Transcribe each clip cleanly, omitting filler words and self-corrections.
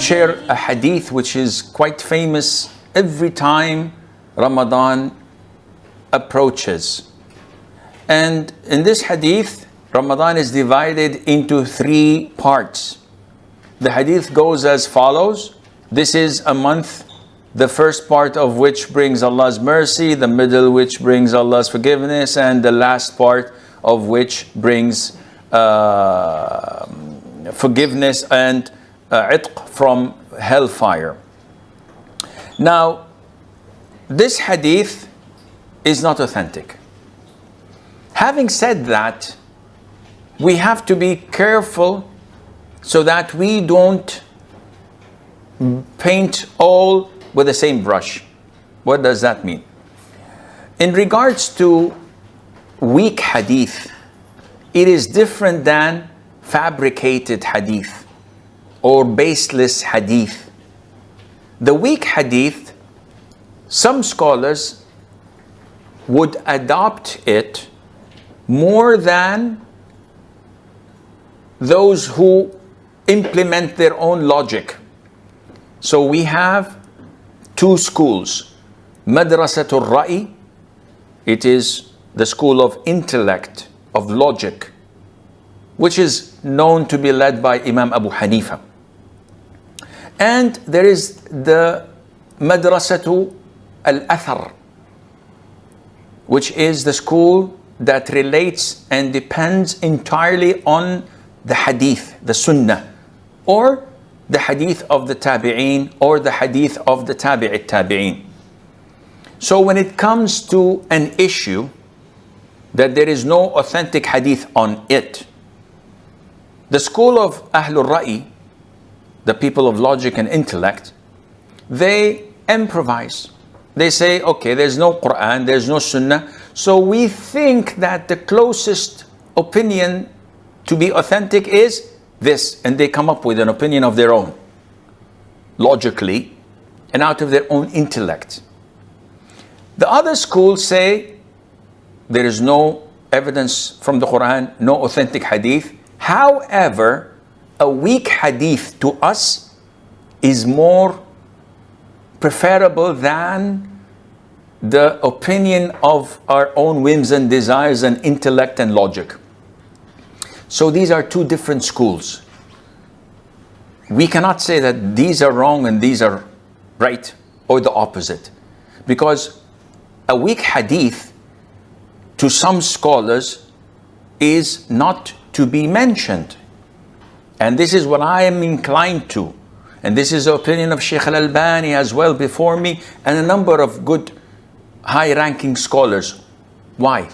share a hadith which is quite famous every time Ramadan approaches. And in this hadith, Ramadan is divided into 3 parts. The hadith goes as follows. This is a month, the first part of which brings Allah's mercy, the middle which brings Allah's forgiveness, and the last part of which brings forgiveness and itq from hellfire. Now, this hadith is not authentic. Having said that, we have to be careful so that we don't paint all with the same brush. What does that mean? In regards to weak hadith, it is different than fabricated hadith or baseless hadith. The weak hadith, some scholars would adopt it more than those who implement their own logic. So we have 2 schools. Madrasatul Ra'i, it is the school of intellect, of logic, which is known to be led by Imam Abu Hanifa. And there is the Madrasatu Al-Athar, which is the school that relates and depends entirely on the hadith, the sunnah, or the hadith of the tabi'een, or the hadith of the tabi'it tabi'een. So when it comes to an issue that there is no authentic hadith on it, the school of Ahlul Ra'i, the people of logic and intellect, they improvise. They say, okay, there's no Qur'an, there's no Sunnah, so we think that the closest opinion to be authentic is this, and they come up with an opinion of their own, logically, and out of their own intellect. The other schools say there is no evidence from the Qur'an, no authentic hadith. However, a weak hadith to us is more preferable than the opinion of our own whims and desires and intellect and logic. So these are 2 different schools. We cannot say that these are wrong and these are right, or the opposite. Because a weak hadith to some scholars is not to be mentioned. And this is what I am inclined to. And this is the opinion of Sheikh Al-Albani as well before me, and a number of good high-ranking scholars. Why?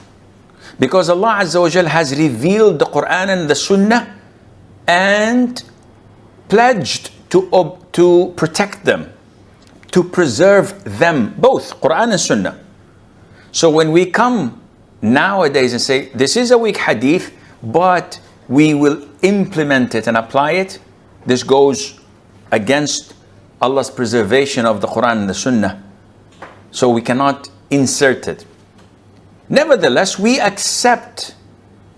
Because Allah Azza wa Jal has revealed the Qur'an and the Sunnah and pledged to protect them, to preserve them, both Qur'an and Sunnah. So when we come nowadays and say, this is a weak hadith, but we will implement it and apply it, this goes against Allah's preservation of the Qur'an and the Sunnah. So we cannot insert it. Nevertheless, we accept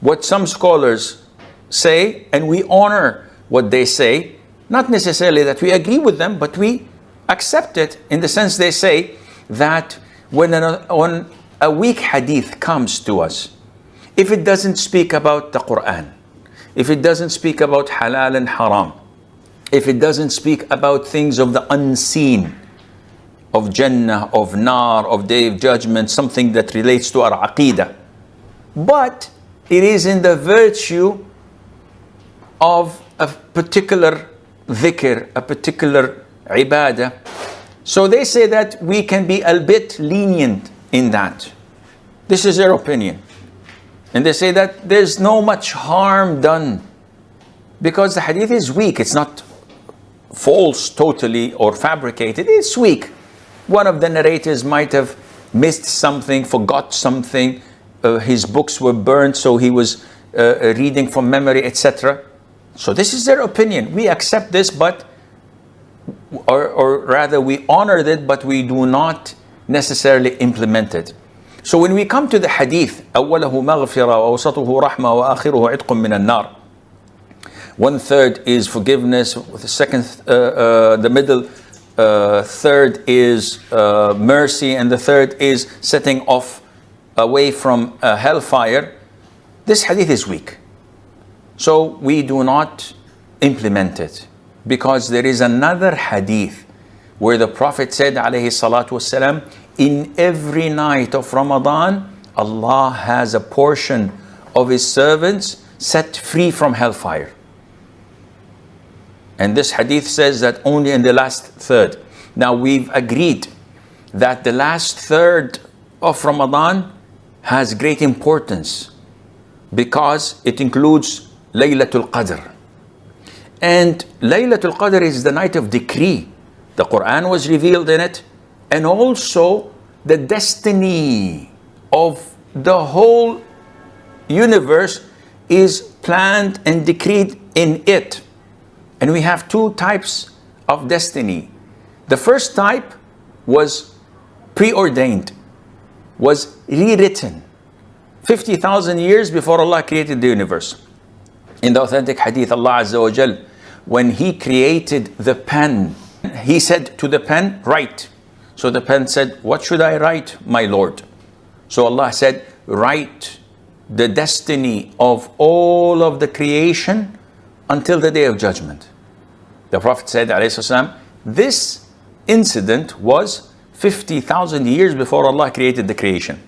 what some scholars say and we honor what they say. Not necessarily that we agree with them, but we accept it in the sense they say that when a weak hadith comes to us, if it doesn't speak about the Qur'an, if it doesn't speak about halal and haram, if it doesn't speak about things of the unseen, of Jannah, of Nar, of Day of Judgment, something that relates to our Aqidah, but it is in the virtue of a particular dhikr, a particular ibadah, so they say that we can be a bit lenient in that. This is their opinion. And they say that there's no much harm done because the hadith is weak. It's not false totally or fabricated. It's weak. One of the narrators might have missed something, forgot something. His books were burned, so he was reading from memory, etc. So this is their opinion. We accept this, but or rather we honor it, but we do not necessarily implement it. So when we come to the hadith, أوله مغفرة وأوسطه رحمة وآخره عتق من النار, 1/3 is forgiveness, the middle third is mercy, and the third is setting off away from hellfire. This hadith is weak. So we do not implement it, because there is another hadith where the Prophet said, alayhi salatu wasalam, in every night of Ramadan, Allah has a portion of His servants set free from hellfire. And this hadith says that only in the last third. Now we've agreed that the last third of Ramadan has great importance because it includes Laylatul Qadr. And Laylatul Qadr is the night of decree. The Qur'an was revealed in it, and also the destiny of the whole universe is planned and decreed in it. And we have two types of destiny. The first type was preordained, was rewritten 50,000 years before Allah created the universe. In the authentic hadith, Allah Azza wa Jal, when He created the pen, He said to the pen, write. So the pen said, what should I write, my Lord? So Allah said, write the destiny of all of the creation until the day of judgment. The Prophet said, alayhi salam, this incident was 50,000 years before Allah created the creation.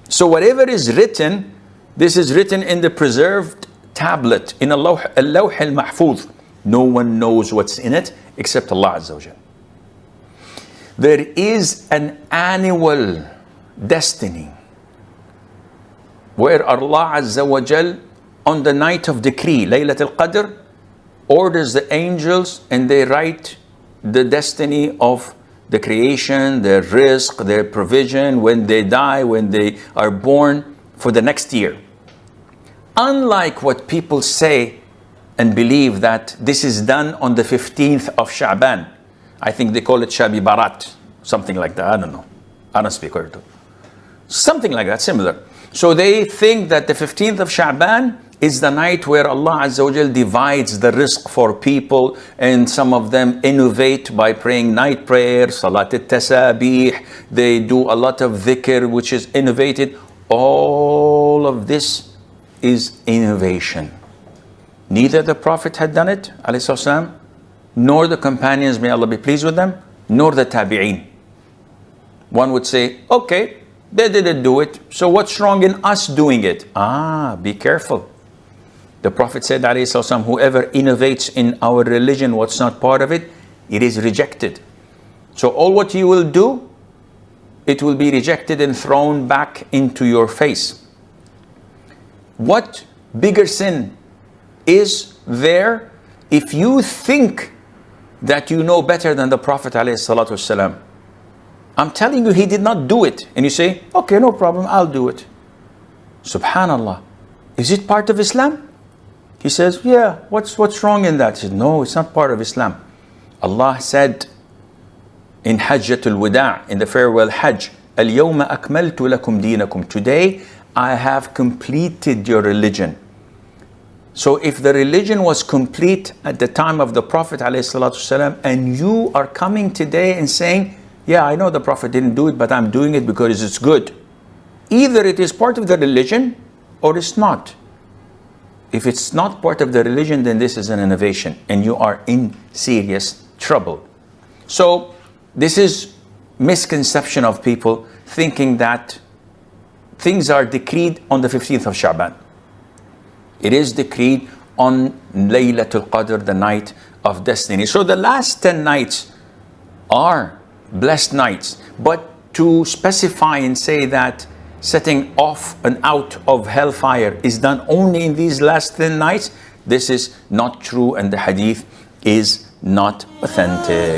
So whatever is written, this is written in the preserved tablet, in al-lawh al-mahfuz. No one knows what's in it except Allah Azza wa Jal. There is an annual destiny where Allah Azza wa Jal, on the night of decree, Laylatul Qadr, orders the angels and they write the destiny of the creation, their rizq, their provision, when they die, when they are born, for the next year. Unlike what people say and believe that this is done on the 15th of Sha'ban. I think they call it Shabi Barat, something like that. I don't know. I don't speak Urdu. Something like that, similar. So they think that the 15th of Sha'ban is the night where Allah Azza wa Jal divides the rizq for people, and some of them innovate by praying night prayer, Salat al-Tasabih. They do a lot of dhikr, which is innovated. All of this is innovation. Neither the Prophet had done it, alayhi salam, nor the companions, may Allah be pleased with them, nor the tabi'een. One would say, okay, they didn't do it, so what's wrong in us doing it? Be careful. The Prophet said, alayhi salam, whoever innovates in our religion what's not part of it, it is rejected. So all what you will do, it will be rejected and thrown back into your face. What bigger sin is there if you think that you know better than the Prophet ﷺ? I'm telling you, he did not do it. And you say, okay, no problem, I'll do it. Subhanallah. Is it part of Islam? He says, yeah, what's wrong in that? He said, no, it's not part of Islam. Allah said in Hajjatul Wada', in the farewell Hajj, Al-yawma akmaltu lakum deenakum. Today, I have completed your religion. So if the religion was complete at the time of the Prophet ﷺ, and you are coming today and saying, yeah, I know the Prophet didn't do it, but I'm doing it because it's good. Either it is part of the religion or it's not. If it's not part of the religion, then this is an innovation and you are in serious trouble. So this is misconception of people thinking that things are decreed on the 15th of Sha'ban. It is decreed on Laylatul Qadr, the night of destiny. So the last 10 nights are blessed nights. But to specify and say that setting off and out of hellfire is done only in these last 10 nights, this is not true, and the hadith is not authentic.